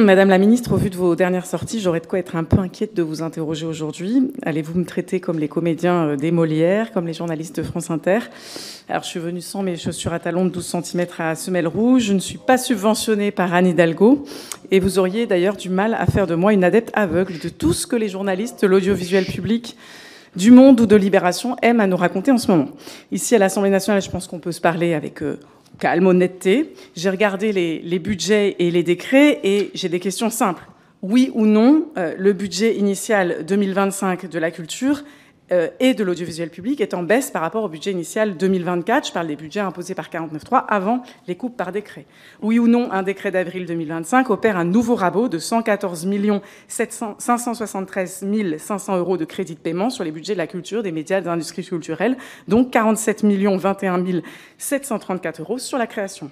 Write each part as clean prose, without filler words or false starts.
Madame la ministre, au vu de vos dernières sorties, j'aurais de quoi être un peu inquiète de vous interroger aujourd'hui. Allez-vous me traiter comme les comédiens des Molières, comme les journalistes de France Inter? Alors, je suis venue sans mes chaussures à talons de 12 cm à semelle rouge. Je ne suis pas subventionnée par Anne Hidalgo. Et vous auriez d'ailleurs du mal à faire de moi une adepte aveugle de tout ce que les journalistes de l'audiovisuel public du Monde ou de Libération aiment à nous raconter en ce moment. Ici, à l'Assemblée nationale, je pense qu'on peut se parler avec calme, honnêteté. J'ai regardé les budgets et les décrets et j'ai des questions simples. Oui ou non, le budget initial 2025 de la culture et de l'audiovisuel public est en baisse par rapport au budget initial 2024. Je parle des budgets imposés par 49.3 avant les coupes par décret. Oui ou non, un décret d'avril 2025 opère un nouveau rabot de 114 573 500 euros de crédit de paiement sur les budgets de la culture, des médias, des industries culturelles, donc 47 21 734 euros sur la création.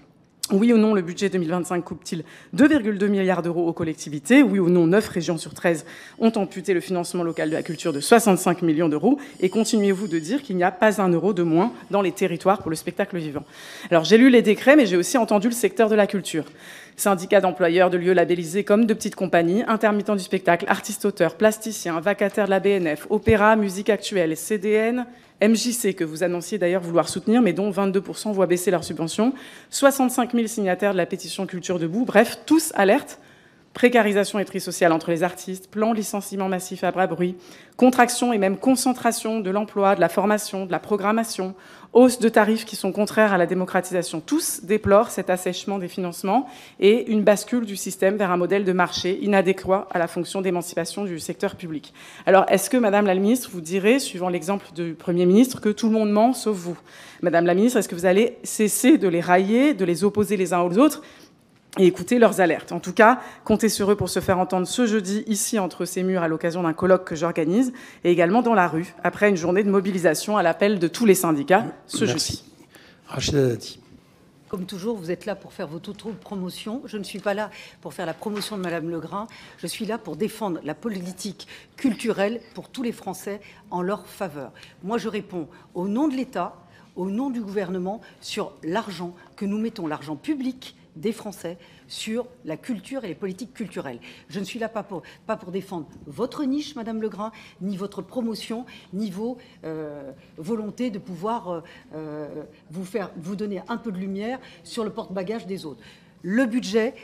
Oui ou non, le budget 2025 coupe-t-il 2,2 milliards d'euros aux collectivités? Oui ou non, 9 régions sur 13 ont amputé le financement local de la culture de 65 millions d'euros? Et continuez-vous de dire qu'il n'y a pas un euro de moins dans les territoires pour le spectacle vivant? Alors j'ai lu les décrets, mais j'ai aussi entendu le secteur de la culture. Syndicats d'employeurs de lieux labellisés comme de petites compagnies, intermittents du spectacle, artistes-auteurs, plasticiens, vacataires de la BNF, opéra, musique actuelle, CDN, MJC, que vous annonciez d'ailleurs vouloir soutenir, mais dont 22% voient baisser leurs subventions, 65 000 signataires de la pétition Culture Debout, bref, tous alertent. Précarisation et tri sociale entre les artistes, plan licenciement massif à bras bruit, contraction et même concentration de l'emploi, de la formation, de la programmation, hausse de tarifs qui sont contraires à la démocratisation. Tous déplorent cet assèchement des financements et une bascule du système vers un modèle de marché inadéquat à la fonction d'émancipation du secteur public. Alors, est-ce que, Madame la Ministre, vous direz, suivant l'exemple du Premier ministre, que tout le monde ment sauf vous? Madame la Ministre, est-ce que vous allez cesser de les railler, de les opposer les uns aux autres et écouter leurs alertes? En tout cas, comptez sur eux pour se faire entendre ce jeudi, ici, entre ces murs, à l'occasion d'un colloque que j'organise, et également dans la rue, après une journée de mobilisation à l'appel de tous les syndicats, ce jeudi. Rachida Dati. Comme toujours, vous êtes là pour faire votre promotion. Je ne suis pas là pour faire la promotion de Madame Legrain. Je suis là pour défendre la politique culturelle pour tous les Français en leur faveur. Moi, je réponds au nom de l'État, au nom du gouvernement, sur l'argent que nous mettons, l'argent public des Français sur la culture et les politiques culturelles. Je ne suis là pas pour défendre votre niche, Madame Legrain, ni votre promotion, ni vos volontés de pouvoir vous donner un peu de lumière sur le porte-bagages des autres. Le budget,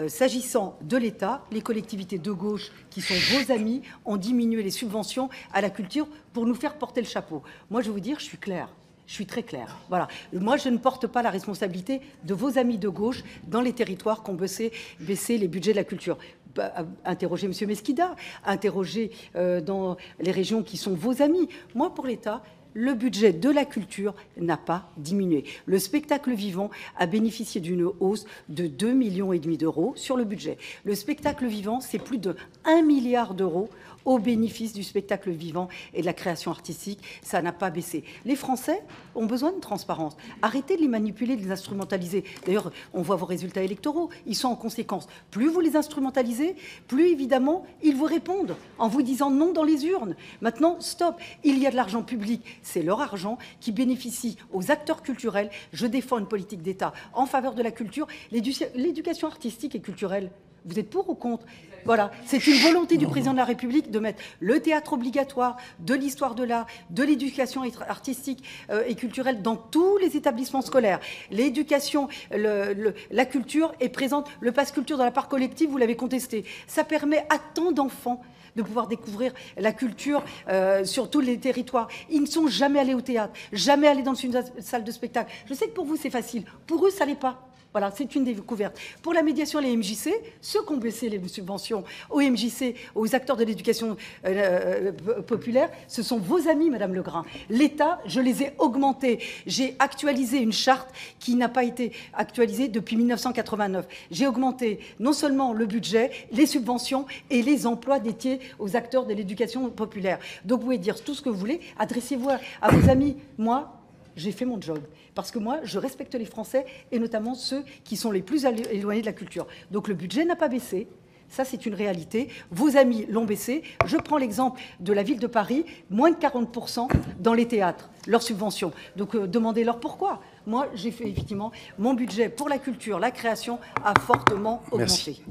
s'agissant de l'État, les collectivités de gauche, qui sont vos amis, ont diminué les subventions à la culture pour nous faire porter le chapeau. Moi, je vais vous dire, je suis claire. Je suis très claire. Voilà. Moi, je ne porte pas la responsabilité de vos amis de gauche dans les territoires qui ont baissé les budgets de la culture. Interrogez M. Mesquida, interrogez dans les régions qui sont vos amis. Moi, pour l'État, le budget de la culture n'a pas diminué. Le spectacle vivant a bénéficié d'une hausse de 2,5 millions d'euros sur le budget. Le spectacle vivant, c'est plus de 1 milliard d'euros au bénéfice du spectacle vivant et de la création artistique. Ça n'a pas baissé. Les Français ont besoin de transparence. Arrêtez de les manipuler, de les instrumentaliser. D'ailleurs, on voit vos résultats électoraux. Ils sont en conséquence. Plus vous les instrumentalisez, plus évidemment, ils vous répondent en vous disant non dans les urnes. Maintenant, stop. Il y a de l'argent public. C'est leur argent qui bénéficie aux acteurs culturels. Je défends une politique d'État en faveur de la culture. L'éducation artistique et culturelle, vous êtes pour ou contre? Voilà, c'est une volonté du président de la République de mettre le théâtre obligatoire, de l'histoire de l'art, de l'éducation artistique et culturelle dans tous les établissements scolaires. L'éducation, la culture est présente. Le pass culture dans la part collective, vous l'avez contesté. Ça permet à tant d'enfants de pouvoir découvrir la culture sur tous les territoires. Ils ne sont jamais allés au théâtre, jamais allés dans une salle de spectacle. Je sais que pour vous, c'est facile. Pour eux, ça l'est pas. Voilà, c'est une découverte. Pour la médiation, les MJC, ceux qui ont baissé les subventions aux MJC, aux acteurs de l'éducation populaire, ce sont vos amis, Madame Legrain. L'État, je les ai augmentés. J'ai actualisé une charte qui n'a pas été actualisée depuis 1989. J'ai augmenté non seulement le budget, les subventions et les emplois dédiés aux acteurs de l'éducation populaire. Donc vous pouvez dire tout ce que vous voulez, adressez-vous à vos amis. Moi, j'ai fait mon job. Parce que moi, je respecte les Français, et notamment ceux qui sont les plus éloignés de la culture. Donc le budget n'a pas baissé. Ça, c'est une réalité. Vos amis l'ont baissé. Je prends l'exemple de la ville de Paris, moins de 40% dans les théâtres, leurs subventions. Donc demandez-leur pourquoi. Moi, j'ai fait effectivement mon budget pour la culture, la création a fortement augmenté. Merci.